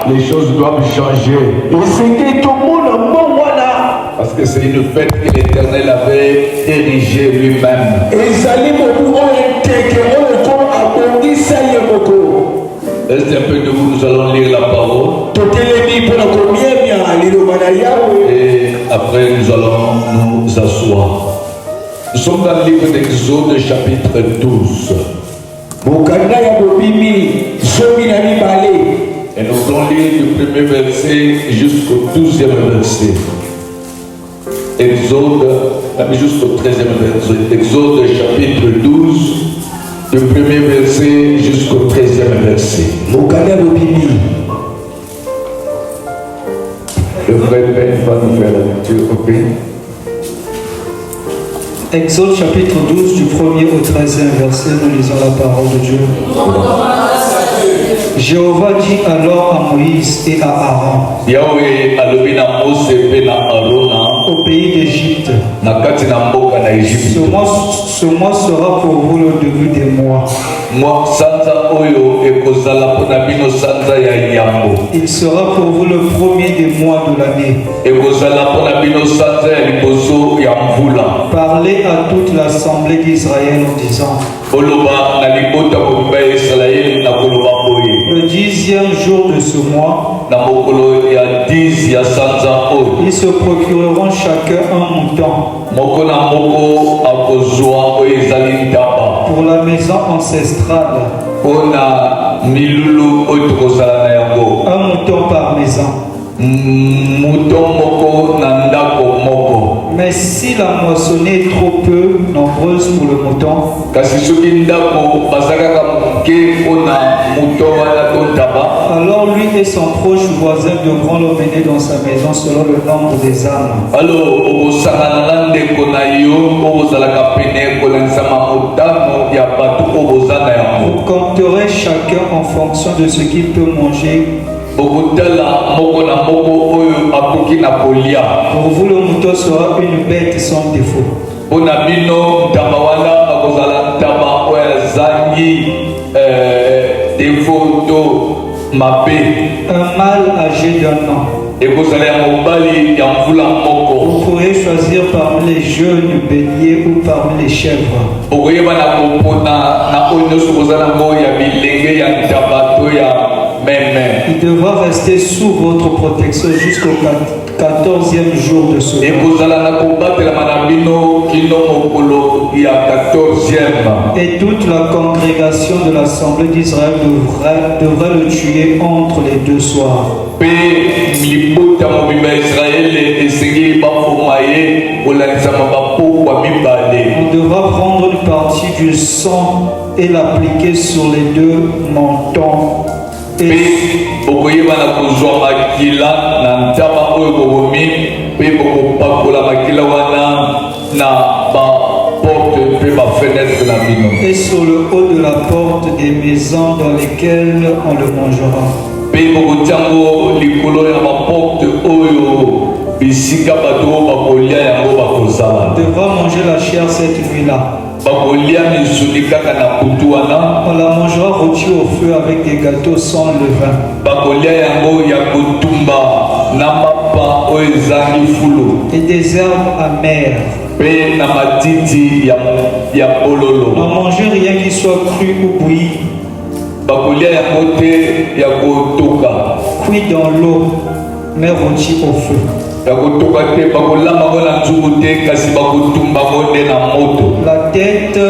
Les choses doivent changer. Parce que c'est une fête que l'Éternel avait érigée lui-même. Est-ce un peu de vous, nous allons lire la parole. Et après, nous allons nous asseoir. Nous sommes dans le livre d'Exode, chapitre 12. Et nous allons lire du premier verset jusqu'au 12e verset. Exode, jusqu'au 13e verset. Exode, chapitre 12, du premier verset jusqu'au 13e verset. Le frère Ben va nous faire la lecture, ok? Exode chapitre 12 du 1er au 13e verset, nous lisons la parole de Dieu. Jéhovah dit alors à Moïse et à Aaron, au pays d'Égypte, ce mois sera pour vous le début des mois. Il sera pour vous le premier des mois de l'année. Parlez à toute l'assemblée d'Israël en disant, le 10e jour de ce mois, ils se procureront chacun un mouton pour la maison ancestrale. Un mouton par maison. Mais si la moissonnée est trop peu nombreuse pour le mouton, alors lui et son proche voisin devront l'emmener dans sa maison selon le nombre des âmes. Vous compterez chacun en fonction de ce qu'il peut manger. Pour vous, le mouton sera une bête sans défaut. Un mâle âgé d'un an. Vous pourrez choisir parmi les jeunes béliers ou parmi les chèvres. Il devra rester sous votre protection jusqu'au 14e jour de ce mois. Et toute la congrégation de l'Assemblée d'Israël devrait le tuer entre les deux soirs. On devra prendre une partie du sang et l'appliquer sur les deux mentons. Et sur le haut de la porte des maisons dans lesquelles on le mangera. On devra manger la chair cette nuit-là. On la mangera rôtie au feu avec des gâteaux sans levain. Et des herbes amères. Ne mangez rien qui soit cru ou bouilli. Cuit dans l'eau, mais rôti au feu. La tête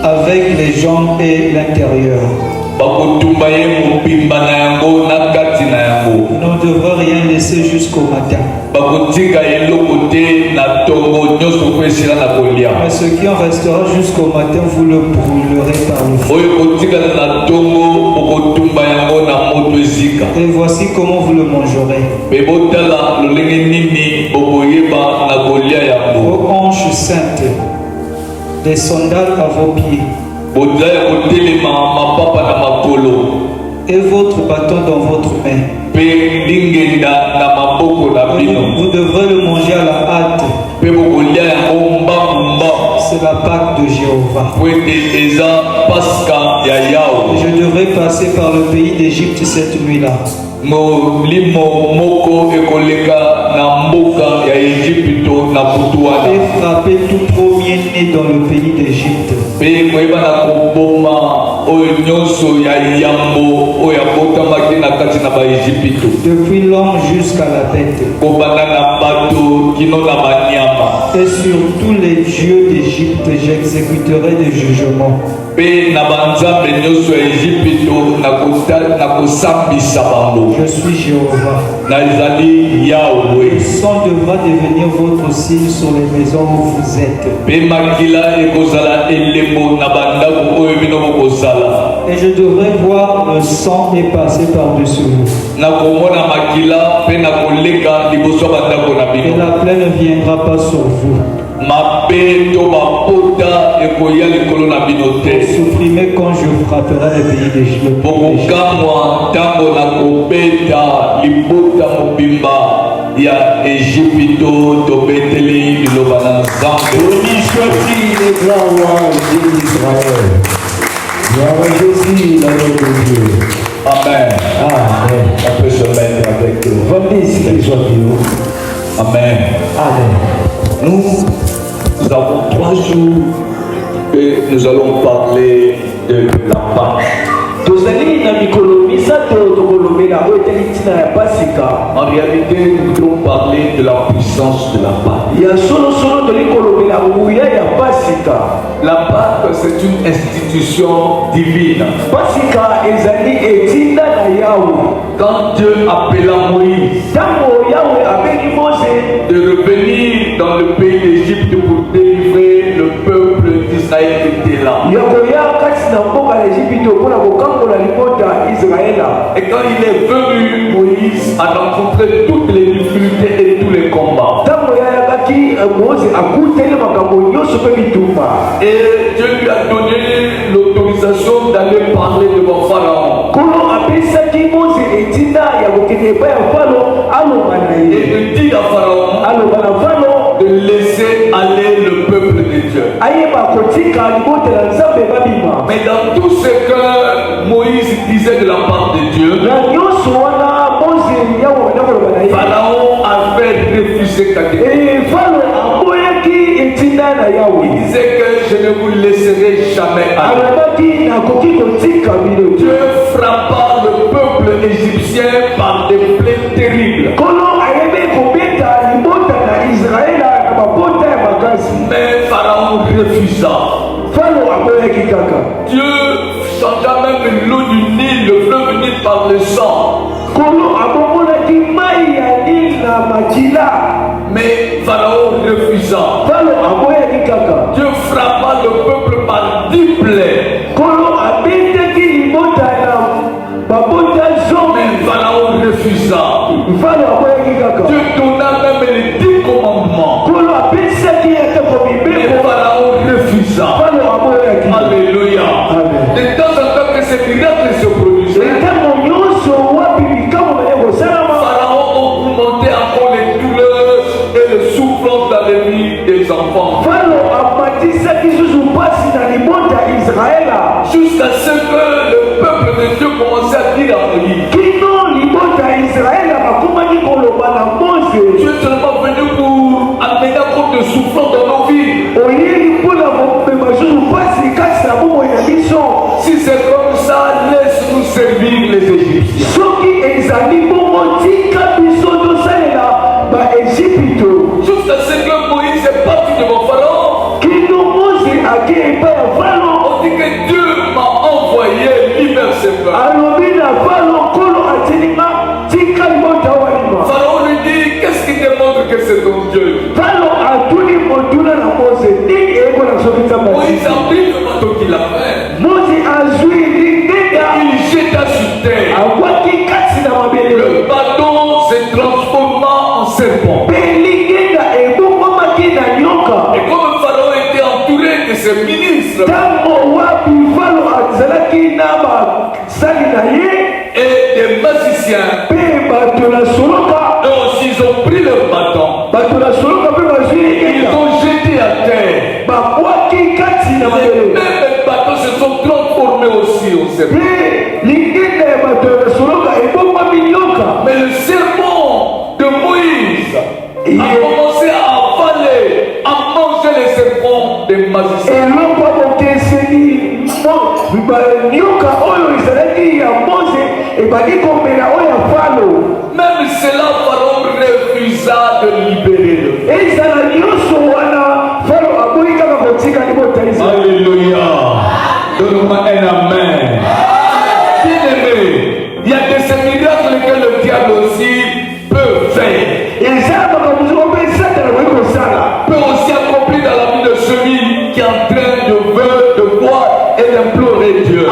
avec les jambes et l'intérieur. On ne devra rien laisser jusqu'au matin. Mais ce qui en restera jusqu'au matin, vous le brûlerez par le feu. Et voici comment vous le mangerez. Vos hanches saintes, des sandales à vos pieds, et votre bâton dans votre main. Vous devrez le manger à la hâte. C'est la Pâque de Jéhovah. Je devrais passer par le pays d'Égypte cette nuit-là. molimo moko ekoleka na mboka ya Ejipito na butu wana Et frapper tout premier-né dans le pays d'Égypte. pe koyeba na koboma oyo nyonso ya yambo oyo abotamaki na kati na baEjipito Depuis l'homme jusqu'à la bête. kobanda na bato kino na banyama Et sur tous les dieux d'Égypte, j'exécuterai des jugements. pe na banzambe nyonso ya Ejipito na kosambisa bango. Je suis Jéhovah. Nazali Yahweh. Le sang devra devenir votre signe sur les maisons où vous êtes. Pe makila ekozala elembo na bandako oyo bino bokozala. Et je devrais voir le sang et passer par-dessus vous. Na komona makila pe na koleka liboso bandako na Et bino. la plaie ne viendra pas sur vous. Mabe to bapota ekoya likolo na bino te. Supprimez quand je frapperai les pays d'Égypte. Bokokamwa ntango na kobeta libota mobimba ya Ejipito tobeteli liloba na Nzambe. Béni soit-il le grand roi d'Israël. Gloire à Jésus, l'agneau de Dieu. Amen. Amen. On peut se mettre avec eux. Vendez qu'il soit Dieu. Amen. Amen. Nous avons 3 jours et nous allons parler de la Pâque. tozali na mikolo misato tokolobela oyo etali ntina ya pasika. En réalité, nous voulons parler de la puissance de la Pâque. ya solosolo toli kolobela nguya ya pasika. La Pâque, c'est une institution divine. Pasika ezali etinda na yawe. Quand Dieu appela Moïse ntango yawe abengi mose de revenir dans le pays d'Égypte pour délivrer le peuple d'Israël qui était là. ya koya kati na mboka ya Ejipito mpona kokambola libota Israela. Et quand il est venu, Moïse a rencontré toutes les difficultés et tous les combats. ntango yayakaki mose akuteli makambo nyonso mpe bitumba. Et Dieu lui a donné l'autorisation d'aller parler devant Pharaon kolo apesaki mose etinda ya kokende epai ya falo aloba na et ye de dire à Pharaon aloba na falo de laisser aller le peuple de Dieu. ayeba kotika libotela nzambe babima. Mais dans tout ce que Moïse disait de la part de Dieu, na nyonso wana mose yawe na koloba na ye Pharaon avait refusé catégoriquement. falo aboyaki etinda na yawe. Il disait que je ne vous laisserai jamais aller. alobaki nakoki kotika bino Dieu frappa le peuple égyptien par des plaies terribles. kolo ayebe kobeta libota na israela na mabota ya makasi. Mais Pharaon refusa. falo aboyaki kaka. Dieu changea même l'eau du Nil, le fleuve Nil par le sang. kolo abomonaki mai ya nil na makila. Mais Pharaon refusa. falo aboyaki kaka. Dieu frappa le peuple par 10 plaies. kolo abetaki libota na babota zomi. Mais Pharaon refusa. falo aboyaki kaka. Dieu donna même les 10 commandements. kolo apesaki atako Mais mibeko. Pharaon refusa. falo aboyaki. Alléluia. Amen. De temps en temps que ces miracles se produisaient, ntango nyonso wapi bikambo naye kosalama. Pharaon augmentait encore les douleurs et le souffrance dans les vies des enfants. falo amatisaki susu mpasi na libota ya israela. Jusqu'à ce que le peuple de Dieu commençait à dire à Moïse, kino libota ya israela bakomaki koloba na mose. tu es seulement venu pour amener compte de souffrance dans nos vies. oyeli mpona komema susu mpasi kasi na bomoi na biso. Si c'est comme ça, laisse-nous servir les Égyptiens. soki ezali bongo tika biso tosalela baejipito. Jusqu'à ce que Moïse est parti devant Pharaon, kino mose ake epai ya falo. on dit que Dieu m'a envoyé libère ses peuples. alobi na falo nkolo atilinga tika libota walima. Pharaon lui dit, qu'est-ce qui démontre que c'est ton Dieu? falo atuni motuna na mose nini eyekona soki nzambe. Moïse a pris le bateau qu'il a fait. mose azwi lingenga Il jeta sur terre. akwaki kati na mabele. Le bateau se transforma en serpent. mpe lingenga ebongwamaki na nyoka. Et comme Pharaon était entouré de ses ministres ntango wapi falo azalaki na basali na ye et des magiciens, mpe bato na soloka. eux aussi ils ont pris leur bâton. bato na soloka mpe bazwi Ils lingenga ont jeté à terre. bakwaki kati na Les mabele. mêmes bateaux se sont transformés aussi en serpent. serpent. Mais le serpent de Moïse a commencé à avaler, à manger les serpents des magiciens. Même cela, Pharaon refusa de libérer le Alléluia. Donne-moi un amen. Bien-aimé, il y a de ces miracles que le diable aussi peut faire. Peut aussi accomplir dans la vie de celui qui est en train de voir et d'implorer Dieu.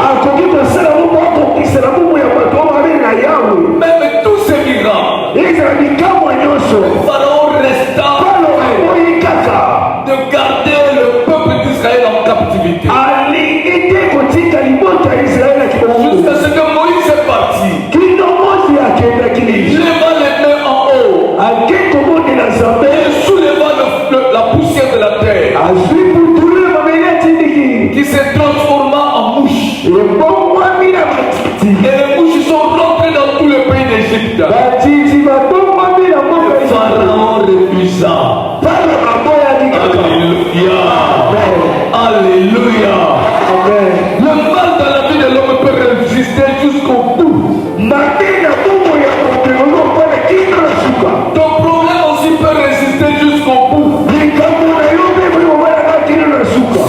Même tous ces miracles, Pharaon resta de garder le peuple d'Israël en captivité. Jusqu'à ce que Moïse est parti. Il leva les mains en haut. Et souleva la poussière de la terre. Qui se transforma en mouche. Et les mouches sont rentrées dans tout le pays d'Égypte. Pharaon refusa. Alléluia. Alléluia. Le mal dans la vie de l'homme peut résister jusqu'au bout. Ton problème aussi peut résister jusqu'au bout.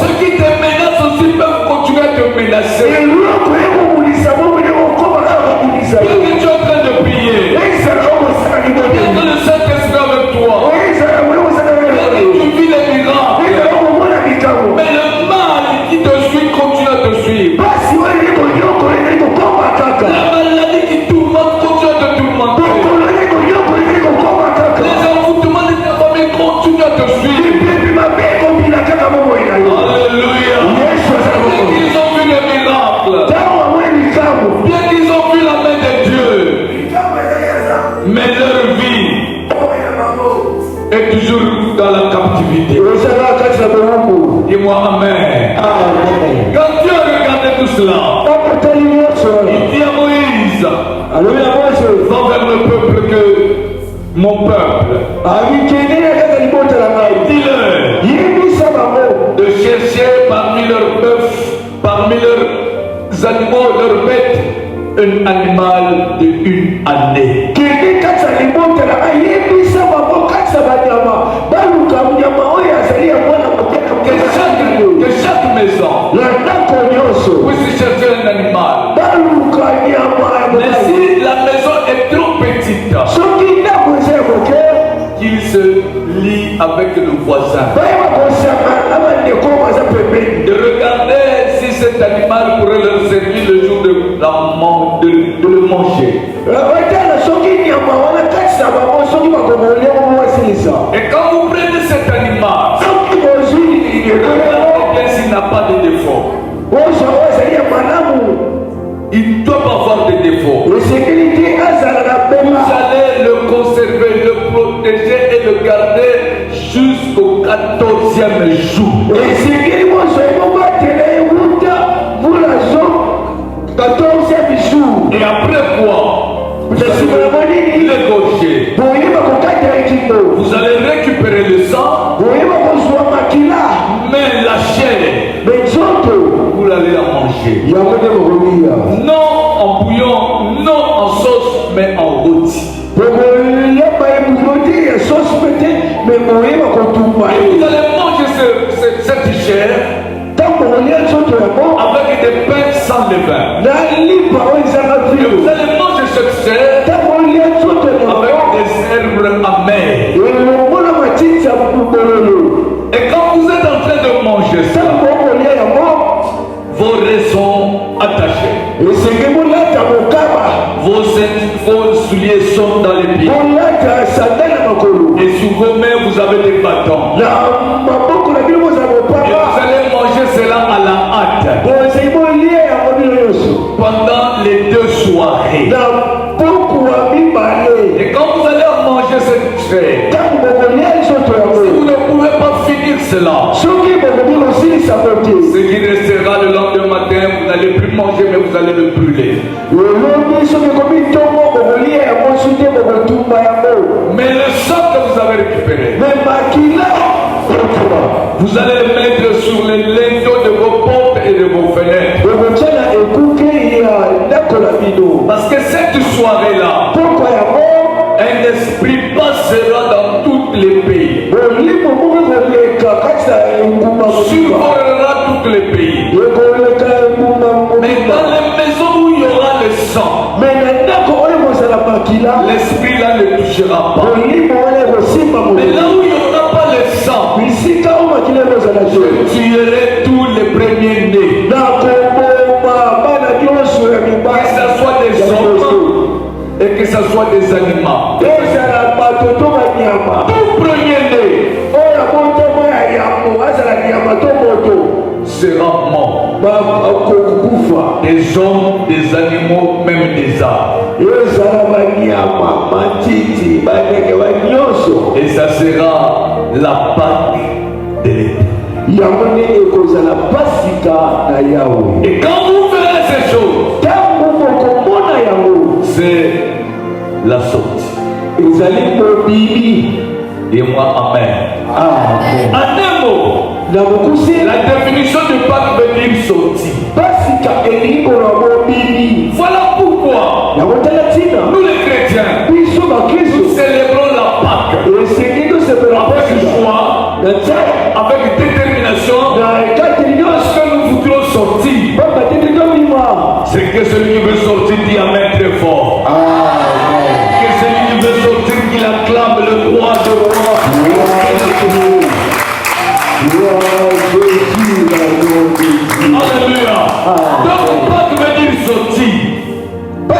Ceux qui te menacent aussi peuvent continuer à te menacer. Bien que tu es en train de prier, bien que le Saint-Esprit avec toi, bien que tu vis les miracles, mais le mal qui te suit continue à te suivre. La maladie qui tourmente continue à te tourmenter. Les envoûtements de ta famille continuent à te suivre. Alléluia. Bien qu'ils ont vu les miracles, bien qu'ils ont vu la main de Dieu, mais leur vie est toujours dans la captivité. Dis-moi amen. Quand Dieu a regardé tout cela, il dit à Moïse, va vers le peuple que mon peuple. Dis-leur de chercher parmi leurs bœufs, parmi leurs animaux, leurs bêtes, un animal de 1 année. Que chaque maison puisse chercher un animal. Mais si la maison est trop petite, qu'il se lie avec le voisin. De regarder si cet animal pourrait leur servir le jour de le manger. Et quand vous prenez cet animal, regardez s'il n'a pas de défaut. Il ne doit pas avoir de défaut. Vous allez le conserver, le protéger et le garder jusqu'au 14e jour. Et après quoi? Vous allez l'égorger. Vous allez récupérer le sang. Mais la chair, vous allez la manger. Non en bouillon, non en sauce, mais en rôti. Et vous allez manger cette chair avec des pains sans levain. Et vous allez manger cette chair avec des herbes amères. Et quand vous êtes en train de manger ça, vos raisons attachées, vos souliers sont dans les pieds, et sur vos mains vous avez des bâtons. Et vous allez manger cela à la hâte pendant les 2 soirées. Et quand vous allez manger cette chair, si vous ne pouvez pas finir cela, Ce qui restera le lendemain matin, vous n'allez plus manger, mais vous allez le brûler. Mais le sang que vous avez récupéré, vous allez le mettre sur les linteaux de vos portes et de vos fenêtres. Parce que cette soirée-là, un esprit passera dans tous les pays. Survolera tous les pays. Mais dans les maisons où il y aura le sang, l'esprit là ne touchera pas. Mais là où il n'y aura pas le sang, je tuerai tous les premiers-nés. Que ce soit des hommes et que ce soit des animaux. Tout premier-né sera mort. Des hommes, des animaux, même des arbres. Et ça sera la Pâque de l'Éternel. Et quand vous verrez ces choses, c'est la sortie. Dis-moi Amen. En un mot, la définition de Pâque veut dire sortie. Voilà pourquoi nous les chrétiens, nous célébrons la Pâque avec joie, avec détermination, parce que nous voudrons sortir. C'est que celui qui veut sortir dit Amen très fort. Que celui qui veut sortir, qu'il acclame le roi de rois. Alléluia. Donc Pâque veut dire sortir. De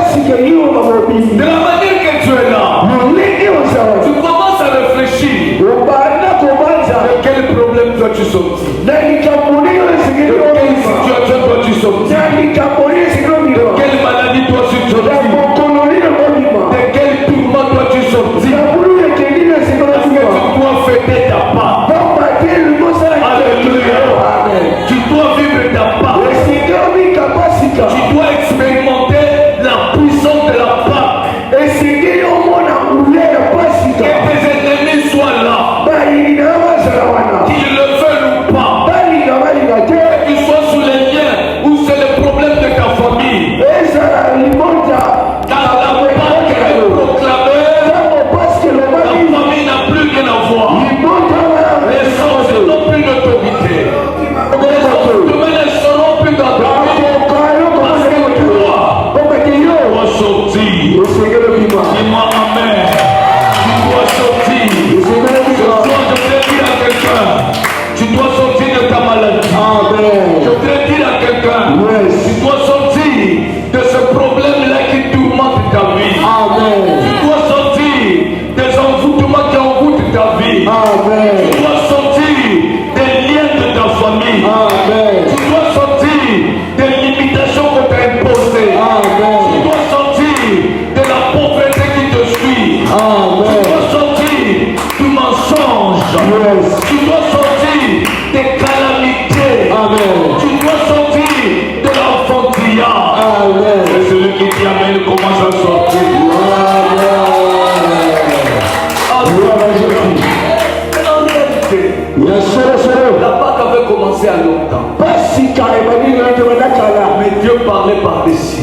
la manière que tu es là, tu commences à réfléchir. De quel problème dois-tu sortir? De quelle situation dois-tu sortir? De quelle maladie dois-tu sortir? De quel tourment dois-tu sortir? Parce que tu dois fêter ta Pâque. Alléluia. Tu dois vivre ta Pâque. Tu dois expérimenter la puissance de la Pâque. Que tes ennemis soient là, qu'ils le veulent ou pas, qu'ils soient sous les liens ou c'est le problème de ta famille. Quand la Pâque est proclamée, la famille n'a plus rien à voir. Les sens n'ont plus d'autorité. Les autres demain ne seront plus d'autorité. Parce que toi dois sortir. Dis-moi Amen. Tu dois sortir. Ce soir, je voudrais dire à quelqu'un, tu dois sortir de ta maladie. Je voudrais dire à quelqu'un, tu dois sortir de ce problème-là qui tourmente ta vie. Tu dois sortir des envoûtements qui envoûtent ta vie. Tu dois sortir des liens de ta famille. Tu dois sortir des limitations qu'on t'a imposées. Tu dois sortir de la pauvreté qui te suit. Tu dois sortir du mensonge. Tu dois sortir des calamités. Tu dois sortir de l'enfantillage. Et celui qui dit Amen commence à sortir. En réalité, la Pâque avait commencé à longtemps. Mais Dieu parlait par-dessus.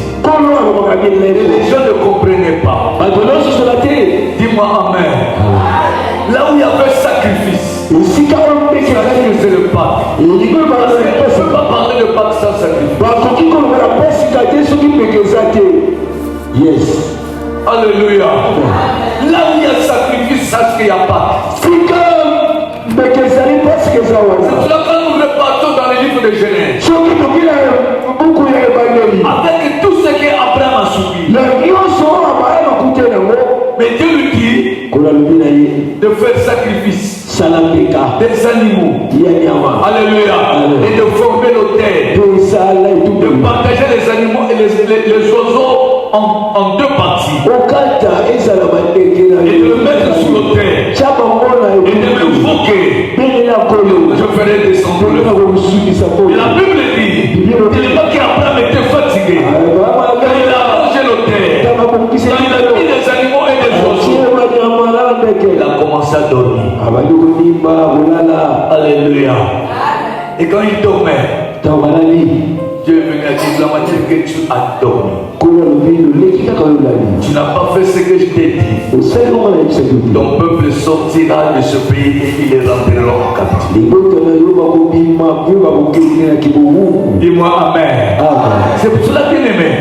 Et les gens ne comprenaient pas. Dis-moi Amen. Là où il y avait sacrifice, c'est le Pâque. On ne peut pas parler de Pâque sans sacrifice. Alléluia. Là où il y a sacrifice, sache qu'il y a Pâque. C'est là quand nous repartons dans les livres de Genèse. Avec tout ce qu'Abraham a subi. Mais Dieu lui dit de faire sacrifice des animaux. Alléluia. Et de former l'autel. De partager les animaux et les oiseaux en deux parties. Et de le mettre sur l'autel. Et de m'invoquer. Je ferai ferait descendre le feu. Et la Bible dit, tellement qu'Abraham était fatigué, quand il a rangé l'autel, quand il a mis les animaux et les oiseaux, il a commencé à dormir. Alléluia. Et quand il dormait, Dieu est venu à dire la manière que tu as dormi. Tu n'as pas fait ce que je t'ai dit. Ton peuple sortira de ce pays et ils rentreront en captivité. Dis-moi Amen. C'est pour cela, bien aimé,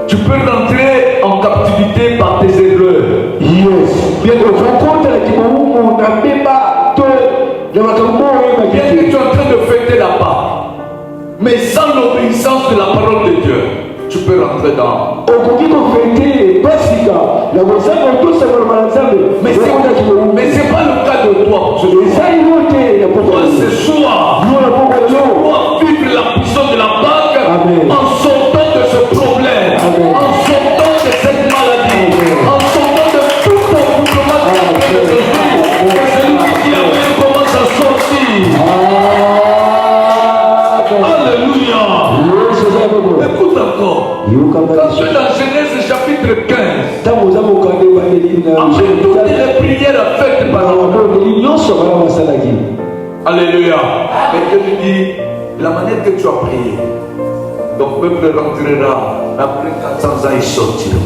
tu peux rentrer en captivité par tes erreurs. Bien que tu es en train de fêter la part, mais sans l'obéissance de la parole de Dieu, tu peux rentrer dans. Mais c'est pas le cas de toi. Toi, ce soir, tu dois vivre la puissance de la bague en sortant de ce problème, en sortant de cette maladie, en sortant de tout ton mouvement de ce jour. Celui qui a vu commence à sortir. Alléluia. Écoute encore. Quand tu es dans Genèse chapitre 15, après toutes les prières faites par Alléluia. Mais Dieu te dit, la manière que tu as prié, ton peuple rentrera, après 400 ans il sortira.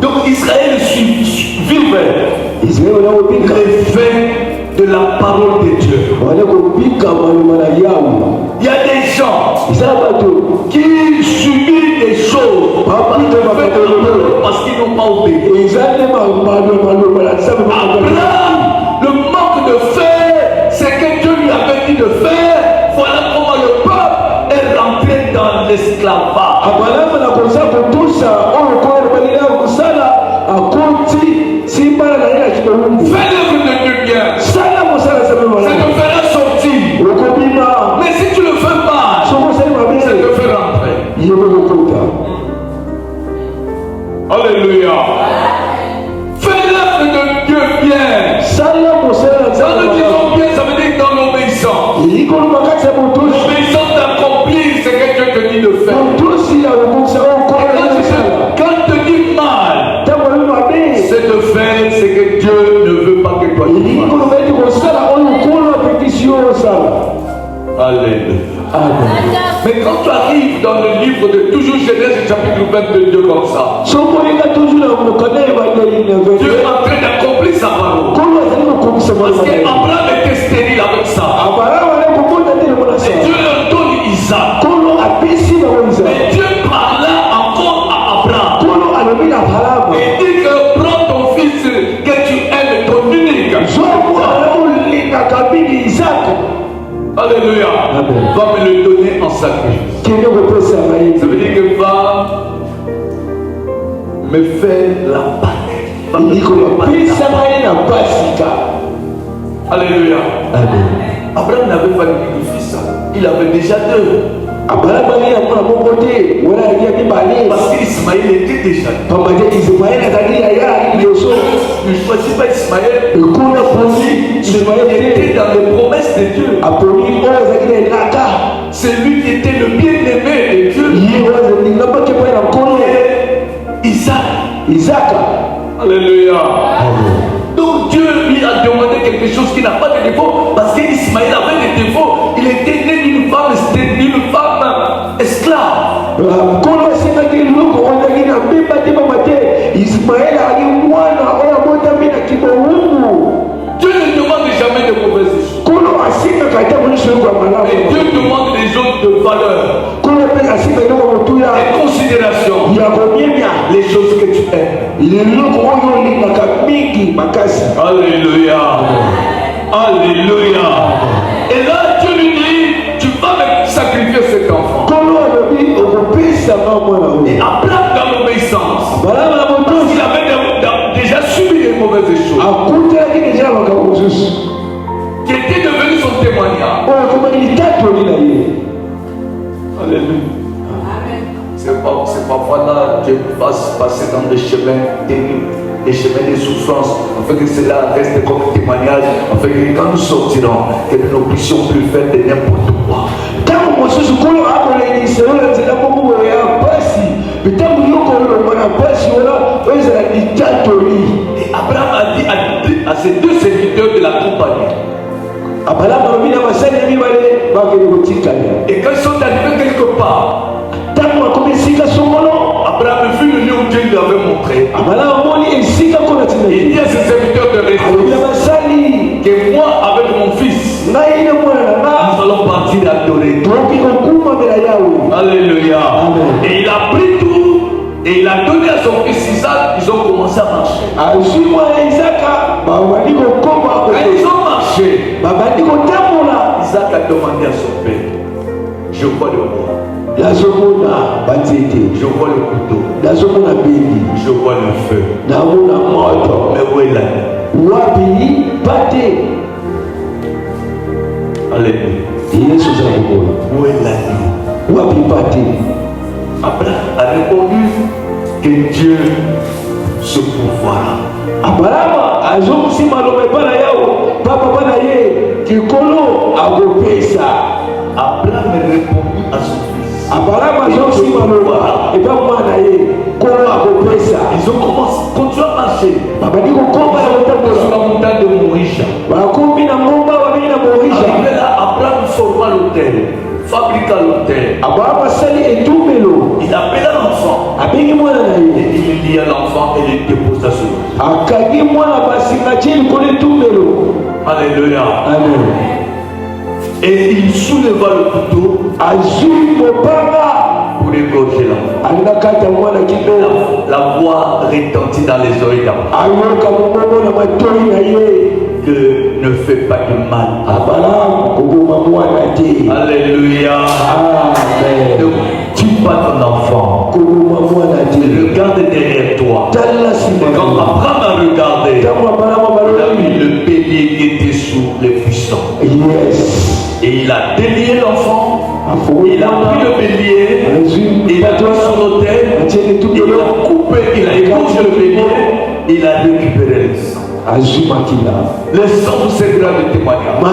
Donc Israël vivait l'effet de la parole de Dieu. Il y a des gens qui subissent des choses parce qu'ils n'ont pas obéi. Abraham, le manque de fer, c'est que Dieu lui avait dit de faire. Voilà comment le peuple est rentré dans l'esclavage. Fais l'œuvre de Dieu bien. Ça te fera sortir. Mais si tu le fais mal, ça te fait rentrer. Alléluia. Fais l'œuvre de Dieu bien. Dans le disons bien, ça veut dire dans l'obéissance. L'obéissance d'accomplir ce que Dieu te dit de faire. Quand tu te dis mal, c'est de faire ce que Dieu ne veut pas que toi tu fasses. Alléluia. Mais quand tu arrives dans le livre de toujours Genèse chapitre 22 comme ça, Dieu est en train d'accomplir sa parole. Parce qu'Abraham était stérile avec ça. Et Dieu leur donne Isaac. Mais Dieu parla encore à Abraham. Il dit que prends ton fils que tu aimes, ton unique. Alléluia. Va me le donner en sacrifice. Ça veut dire que va me faire la bague. Alléluia. Abraham n'avait pas de fils. Il avait déjà deux. Parce qu'Ismaël était déjà. Ne choisis pas Ismaël. Il était dans les promesses de Dieu. C'est lui qui était le bien-aimé de Dieu. Isaac. Alléluia. Donc Dieu lui a demandé quelque chose qui n'a pas de défaut. Parce qu'Ismaël avait des défauts. Il était né d'une femme esclave. Dieu ne demande jamais de mauvaises choses. Mais Dieu demande des choses de valeur, de considération, les choses que tu aimes. Alléluia. Alléluia. Et là Dieu lui dit, tu vas me sacrifier cet enfant. Et Abraham dans l'obéissance, parce qu'il avait déjà subi les mauvaises choses, qui était devenu son témoignage. Alléluia. C'est parfois là Dieu passe passer dans des chemins terribles. les chemins des souffrances, afin que cela reste comme un témoignage, afin que quand nous sortirons, que nous ne puissions plus faire de n'importe quoi. Et Abraham a dit à ses deux serviteurs de l'accompagner. Et quand ils sont arrivés quelque part, Abraham fut le lieu où Dieu lui avait montré. Il dit à ses serviteurs de rester. Que moi, avec mon fils, nous allons partir adorer. Alléluia. Et il a pris tout et il a donné à son fils Isaac. Ils ont commencé à marcher. Quand ils ont marché, Isaac a demandé à son père, je vois le bois, je vois le couteau, je vois le feu, mais où est l'agneau? Alléluia. Où est l'agneau? Abraham a répondu que Dieu se pourvoira. Abraham a répondu à son fils. Ils ont continué à marcher. Sur la montagne de Morisha. Arrivé là, Abraham forma l'autel, fabriqua l'autel. Il appela l'enfant. Et il lia l'enfant et le déposa sur l'autel. Alléluia. Amen. Et il souleva le couteau pour égorger l'enfant. La voix retentit dans les oreilles d'Abraham. Que ne fais pas de mal. Alléluia. Ne tue pas ton enfant. Regarde derrière toi. Quand Abraham a regardé, il a vu le bélier qui était sous les buissons. Et il a délié l'enfant. Il a pris le bélier. Il a mis sur l'autel. Il a coupé, il a égorgé le bélier. Il a récupéré le sang. Le sang vous servira de témoignage. Dans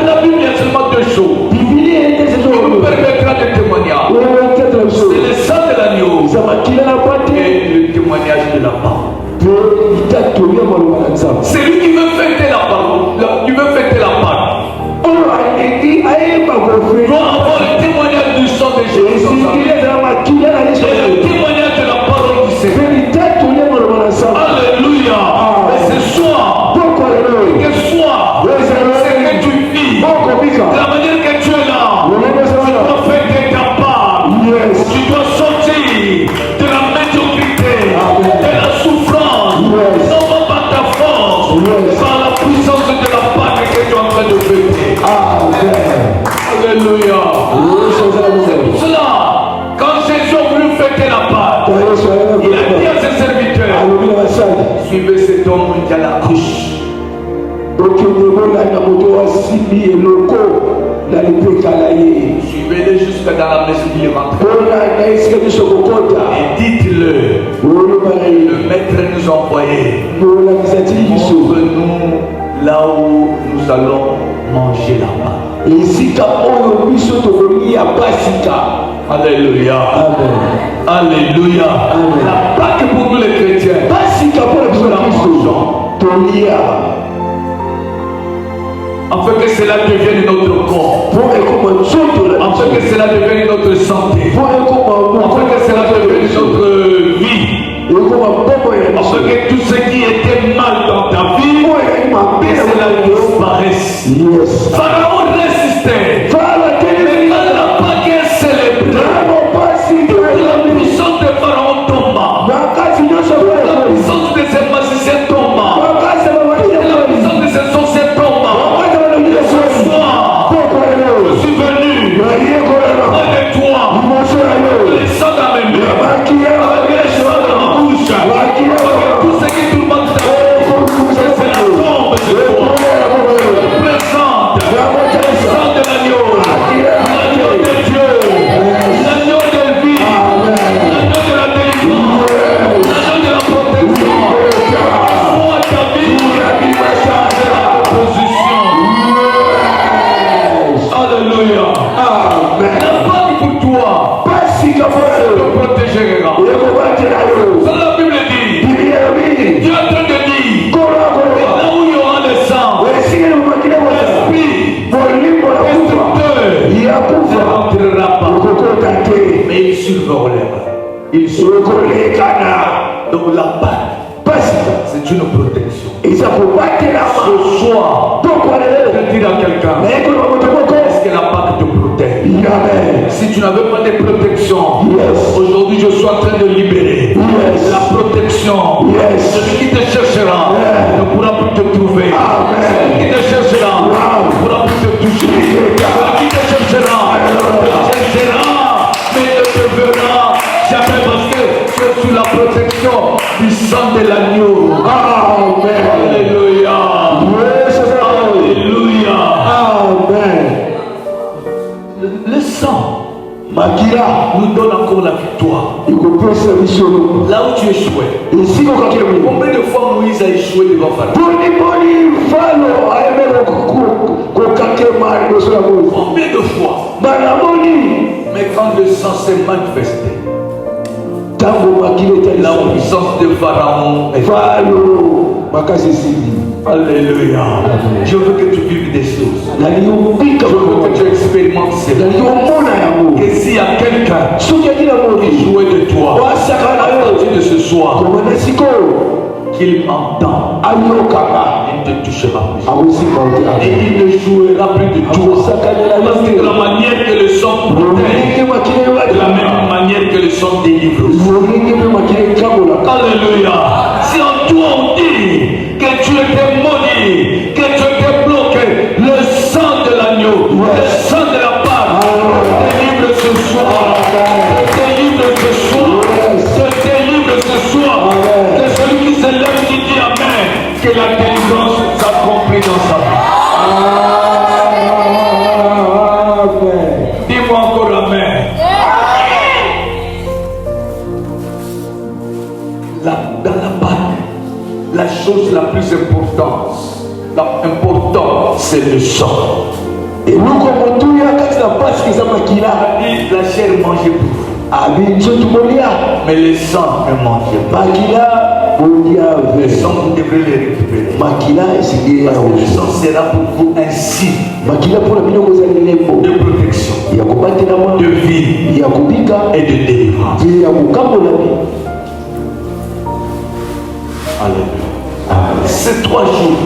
la Bible, il y a seulement deux choses qui nous permettra de témoigner. C'est le sang de l'agneau et le témoignage de la parole. C'est lui qui veut fêter la parole. Qui veut fêter la parole. Doit avoir le témoignage du sang de Jésus. Et le témoignage de la parole du Seigneur. Alléluia. Mais ce soir, que soit ce que tu vis, de la manière que tu es là, tu dois fêter ta part. Tu dois sortir de la médiocrité, de la souffrance, non pas par ta force, par la puissance de la part que tu es en train de fêter. Alléluia. C'est pour cela, quand Jésus a voulu fêter la part, il a dit à ses serviteurs, suivez cet homme qui a la couche. Suivez-le jusqu'à dans la maison où il est rentré. Et dites-le, le maître nous a envoyé. Montre-nous là où nous allons manger la part. Alléluia. Amen. Alléluia. Amen. La Pâque pour nous les chrétiens. Nous la mangeons. Afin que cela devienne notre corps. Afin que cela devienne notre santé. Afin que cela devienne notre vie. Afin que tout ce qui était mal dans ta vie, que cela disparaisse. Pharaon résistait. Mais quand la Pâque est célébrée, la puissance de Pharaon tomba. La puissance de ses magiciens tomba. La puissance de ses sorciers tomba. Ce soir, je suis venu près de toi, les sangs dans mes mains, avec les cheveux dans ma bouche, avec tout ce qui tourmente ta vie, c'est la tombe de toi. Je présente le sang de l'agneau, l'agneau de Dieu, l'agneau de vie, l'agneau de la délivrance, l'agneau de la protection. il se donc la Pâque, c'est une protection. Ce soir, je dis à quelqu'un, est-ce que la Pâque te protège? Si tu n'avais pas de protection, aujourd'hui je suis en train de libérer la protection. Celui qui te cherchera ne pourra plus te trouver. Celui qui te cherchera ne pourra plus te toucher. Celui qui te cherchera mais ne te verra jamais parce que tu es sous la protection du sang de l'agneau. Amen. Alléluia. Alléluia. Amen. Le sang nous donne encore la victoire. Là où tu échouais. Combien de fois Moïse a échoué devant Pharaon? Combien de fois? Mais quand le sang s'est manifesté, la puissance de Pharaon est Alléluia. Je veux que tu vives des choses. Je veux que tu expérimentes cela. Que s'il y a quelqu'un qui jouait de toi, à partir de ce soir, qu'il m'entend, il ne te touchera plus. Et il ne jouera plus de toi. Parce que de la manière que le sang protège, de la même manière que le sang délivre. Alléluia. Si en toi on dit que tu étais maudit, que tu étais bloqué, le sang de l'agneau, le sang de la Pâque, te délivre ce soir. Te délivre ce soir. Te délivre ce soir. Que celui qui se lève qui dit Amen, que la délivrance s'accomplit dans sa vie. Dis-moi encore Amen. Dans la Pâque, la chose la plus importante, c'est le sang. Et nous, comme tout, il y a la chair mangée pour vous. Mais le sang ne mangez pas. Le sang, vous devrez le récupérer. Parce que le sang sera pour vous un signe de protection, de vie et de délivrance. Alléluia. Ces 3 jours,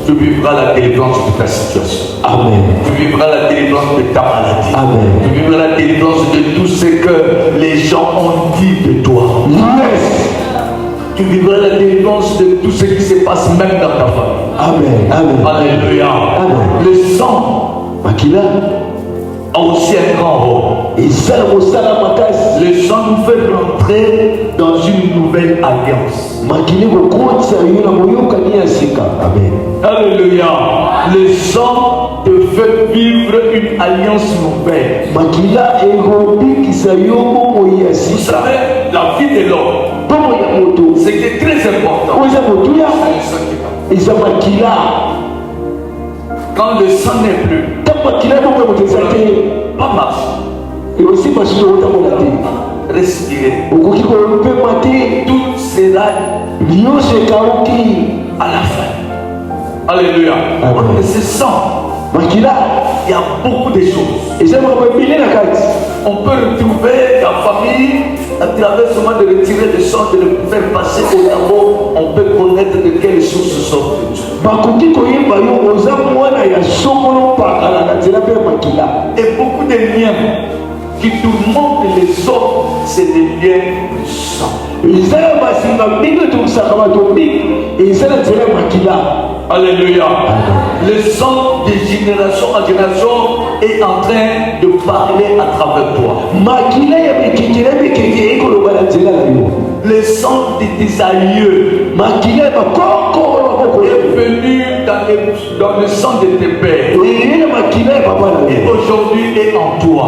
tu vivras la délivrance de ta situation. Amen. Tu vivras la délivrance de ta maladie. Amen. Tu vivras la délivrance de tout ce que les gens ont dit de toi. Yes. Tu vivras la délivrance de tout ce qui se passe même dans ta famille. Amen. Amen. Alléluia. Amen. Le sang a aussi un grand rôle. Le sang nous fait rentrer dans une nouvelle alliance. Amen. Alléluia. Le sang te fait vivre une alliance nouvelle. Vous savez, la vie de l'homme, c'est très important. Quand le sang n'est plus, pas marcher. Et aussi respirer. Tout sera à la fin. Alléluia. On se sent. Il y a beaucoup de choses. On peut retrouver la famille à travers seulement de retirer le sang, de le faire passer au tableau. On peut connaître de quelles sources sortent. Et beaucoup de liens qui tourmentent les autres, c'est des liens du sang. Alléluia. Le sang de génération en génération est en train de parler à travers toi. Le sang de tes aïeux est venu dans le sang de tes pères. Et aujourd'hui est en toi.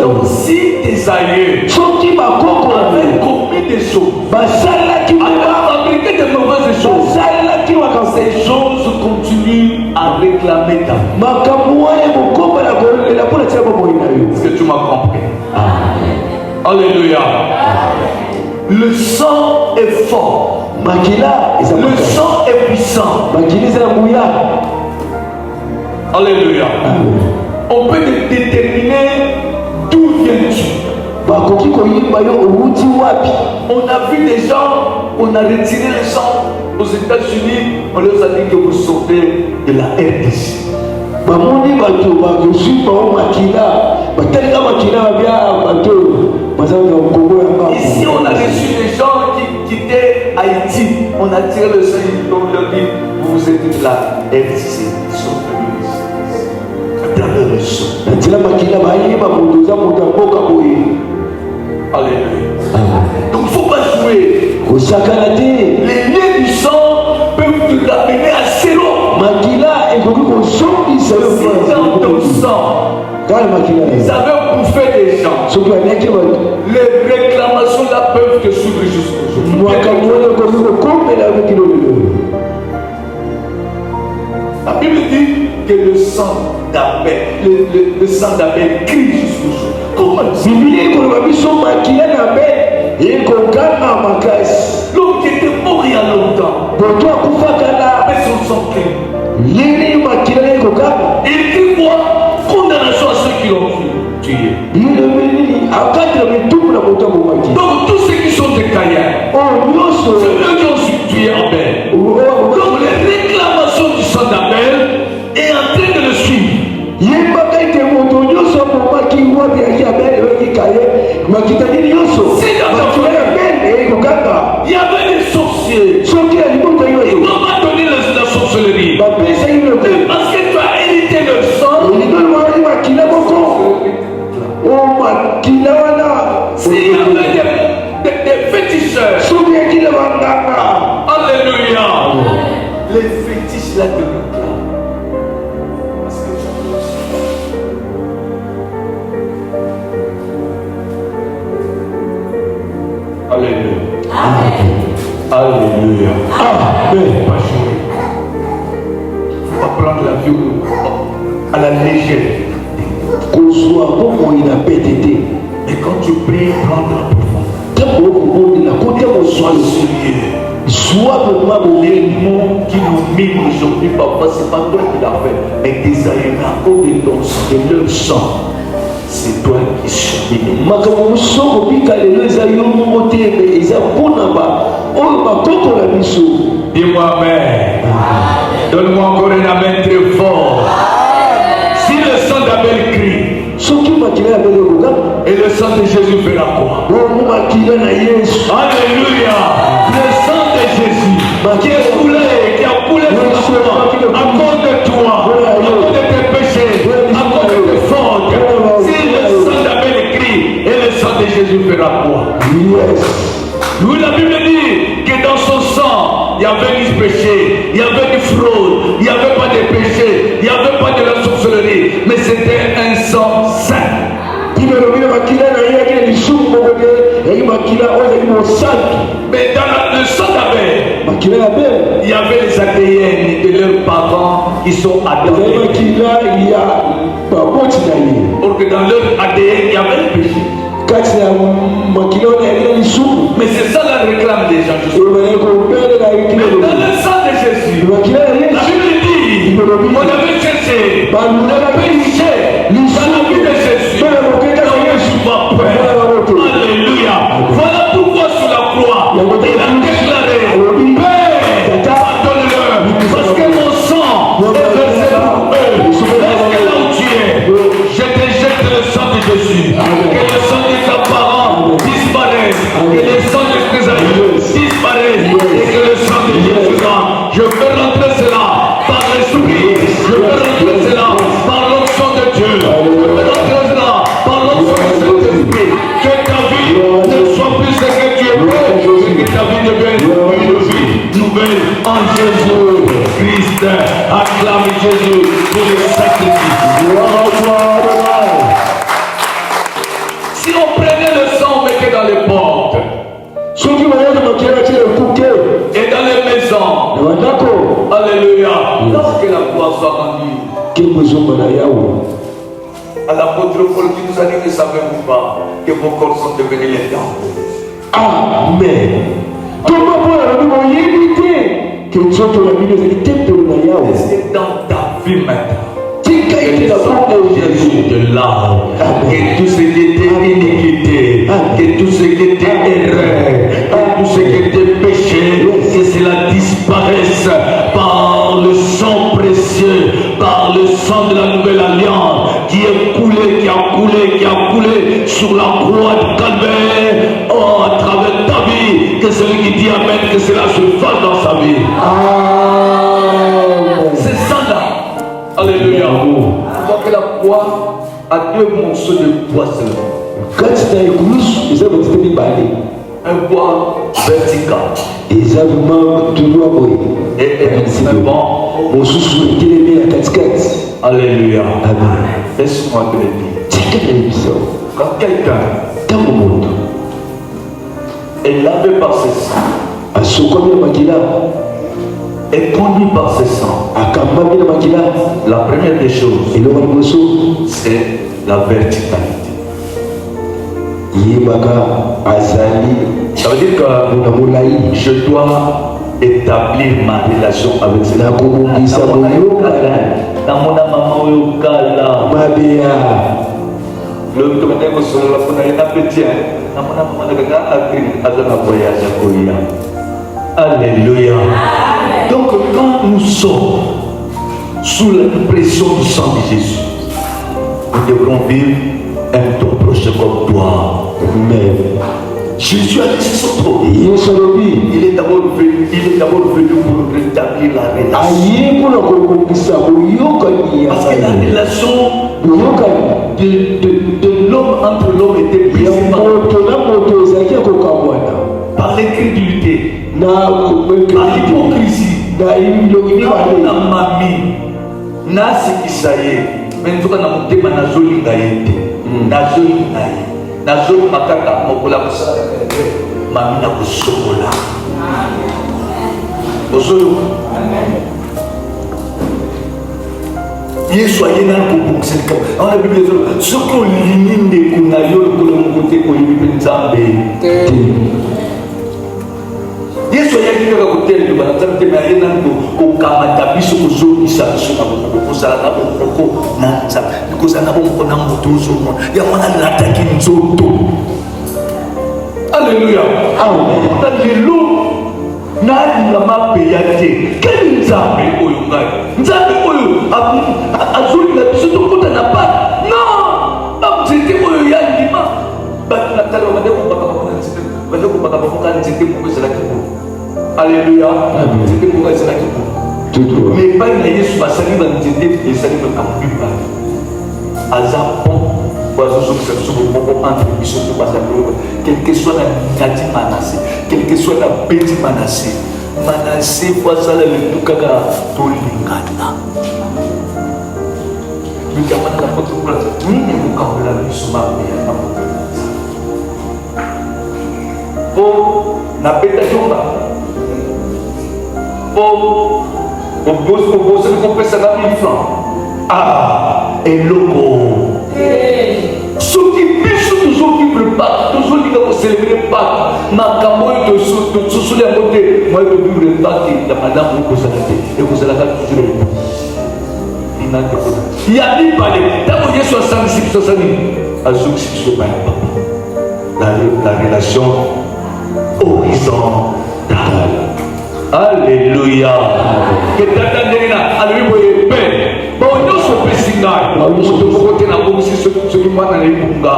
Donc si tes aïeux avaient commis des choses, avaient fabriqué de mauvaises choses, ces choses continuent à réclamer ta vie. Est-ce que tu m'as compris? Alléluia. Le sang est fort. Le sang est puissant. Alléluia. On peut déterminer d'où viens-tu. On a vu des gens, on a retiré les gens aux États-Unis, on leur a dit que vous sortez de la RDC. Ici, on a reçu des gens qui quittaient Haïti. On a tiré le sang, on leur dit, vous êtes de la RDC. Alléluia. Donc il ne faut pas jouer. Les liens du sang peuvent te ramener à zéro. Si dans ton sang, ils avaient bouffé des gens, les réclamations là peuvent te suivre jusqu'au jour. La Bible dit que le sang d'Abel, le sang d'Abel crie jusqu'au jour. Comment l'homme qui était mort il y a longtemps, mais son sang crie. Il dit quoi? Condamnation à ceux qui l'ont tué. Donc tous ceux qui sont des Caïens, c'est eux qui ont tué Abel. Donc les réclamations du sang d'Abel est en train de le suivre. Il y avait des sorciers. Ils n'ont pas donné la sorcellerie. Parce que tu as hérité le sang. S'il y avait des féticheurs. Alléluia. Les fétiches là de Alléluia. Amen. Alléluia. Amen. Pas jouer. Il ne faut pas prendre la vie à la légère. Mais quand tu pries, prends la profondeur. Sois sérieux. Les mots qui nous miment aujourd'hui, papa, c'est pas toi qui l'as fait. Mais tes aïeux, à cause de ton sang, de leur sang. C'est toi qui subis. Dis-moi amen. Donne-moi encore un amen très fort. Si le sang d'Abel crie, et le sang de Jésus fera quoi? Alléluia. Le sang de Jésus qui est coulé, qui a coulé sur la croix, à cause de toi, à cause de tes péchés, à cause de tes fautes. Si le sang d'Abel crie, et le sang de Jésus fera quoi? Oui, la Bible dit que dans son sang, il y avait du péché, il y avait du fraude, il n'y avait pas de péché, il n'y avait pas de la sorcellerie, mais c'était un sang saint. Mais dans le sang d'Abel, il y avait les ADN de leurs parents qui sont adorés. Or que dans leur ADN, il y avait le péché. Mais c'est ça la réclame des gens. Mais dans le sang de Jésus, la Bible dit, on avait cherché, on avait péché, dans la vie de Jésus, donc je vois peur. Alléluia. Voilà pourquoi sur la croix, il a déclaré, Père, pardonne-leur, parce que mon sang est versé pour eux. Reste là où tu es, je te jette le sang de Jésus. Que le sang de tes parents disparaisse, que le sang de tes amis disparaisse, et que le sang de Jésus rentre. Je veux rentrer cela par l'esprit, je veux rentrer cela par l'onction de Dieu, je veux rentrer cela par l'onction de Saint-Esprit. Que ta vie ne soit plus ce que tu es, que ta vie devienne une vie nouvelle en Jésus-Christ. Acclame Jésus pour le sacrifice. Si on prenait le sang, on mettait dans les portes et dans les maisons. Alléluia. Lorsque la gloire soit rendue à l'apôtre Paul qui nous a dit, ne savez-vous pas que vos corps sont devenus les temples? Amen. C'est dans ta vie maintenant. Que le sang de Jésus te lave, et tout ce qui était iniquité, sur la croix du calvaire, oh, à travers ta vie, que celui qui dit Amen, que cela se fasse dans sa vie. Amen. C'est ça là. Alléluia. Donc la croix a 2 morceaux de bois seulement. Quand tu as écouté, ils ont dit un bois vertical. ils ont toujours et un banc. Mon sous-sous qui est mis à 4-4. Alléluia. Amen. Laisse-moi te le dire. Quand quelqu'un Dans le monde, est lavé par ses sangs, à ce qu'on est conduit par ses sangs, la première des choses, c'est la verticalité. Ça veut dire que je dois établir ma relation avec cette Alléluia. Donc quand nous sommes sous la pression du sang de Jésus, nous devrons vivre un ton prochain comme toi. Mais Jésus a dit c'est son trône. Il est d'abord venu pour rétablir la relation. Parce que la relation de l'homme entre l'homme était brisée par l'incrédulité, par l'hypocrisie, par la mamie, na sikisaye, mais nous avons monté ma nazoli ngaïte, nazoli ngaïte, nazoli makaka, mokola kusala, mamie na kusokola. Ozoyo. Yesu ayé dans le beaucoup. On a Bible dit ce qu'on limite des kunayo le côté qu'on limite nzambe. Yesu ayé qui va côté de banzambe mais ayé dans le kamata biso kuzobisa biso na kozala na boko na nzambe. Kozala na boko na motozo mo. Ya mona l'attaque nzoto. Alléluia. Amen. Alléluia. Nani la mapeyate quel nzambe oyo ngai nzambe oyo azuli na biso tokota na pa non bamzete oyo ya ndima bato na talo bandeko baka nzete moko ezalaki bo. Alléluia. Nzete moko ezalaki bo mais epai na Yesu basali banzete ezali makambo mibale aza pont bazozongisa biso moko entre biso to basali quel que soit la nyati manase, quel que soit la bêtise manase, manase bazala le tukaka tolingana. Nous avons la photo pour la nini mukaola biso mabe ya maboka. Po na beta jomba. Po se ko pesa na 1000 francs. Ah, et logo. Ceux qui biso toujours qui prépare, toujours qui vont célébrer Pâques, ma camoye de sous les côtés, moi je vivre le Pâques, il y a madame ou que ça et vous allez toujours il y a dit pas de tant que Jésus 66 70 à ceux qui sont pas la relation horizontale. Alléluia. Que t'attendez là, alléluia. Bon, nous sommes pessingas. Nous sommes côté na bomsi ce qui m'a dans les bunga.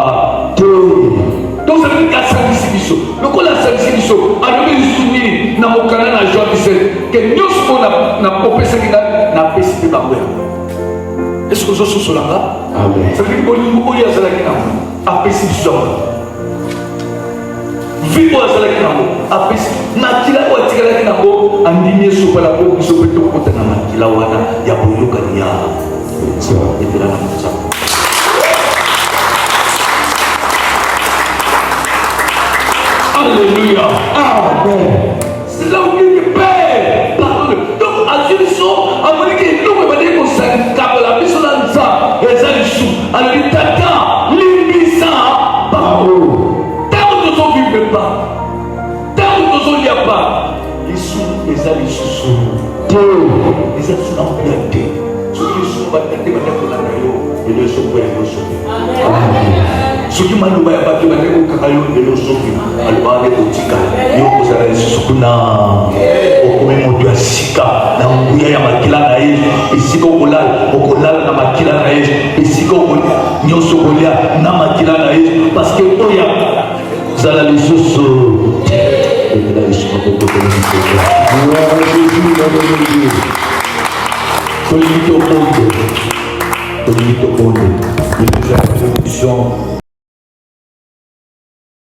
Donc ça veut dire qu'à Saint-Sibiso, le coup la Saint-Sibiso, à nous soumis na mokana na joie que nous sommes na popessinga na pessinga bawe. Est-ce que vous êtes sur là? Amen. Ça veut dire que vous voyez ça là qui n'a pas pessinga. Vivo azalaki nango apesi makila oyo atikalaki nango andimi esopa la po biso mpe tokota na makila wana ya boyokani ya etela na nzambe. Alléluia. Amen. C'est là où il dit Père, pardonne. Donc à ce biso amoni ke eloko ebandeki kosangabola biso na nzambe eza lisu alobi tata limbisa bango. Vivre pas. Tant que nous n'y a pas, les sous, les amis sous les sous n'ont rien été. Ceux qui sont battus, et les sous pour les sauver. Ceux qui m'ont battu, et les sauver. Alors, les boutiques, ils ont posé les sous na au même de Sika, na Mouya Yamakila Naïs, et Siko Bolal, au Kolal Namakila Naïs, et Siko Bolia, Nyoso Bolia, Namakila Naïs. parce que oya zala lisusu Gloire à Jésus, dans le nom de Dieu. tolingi tomonde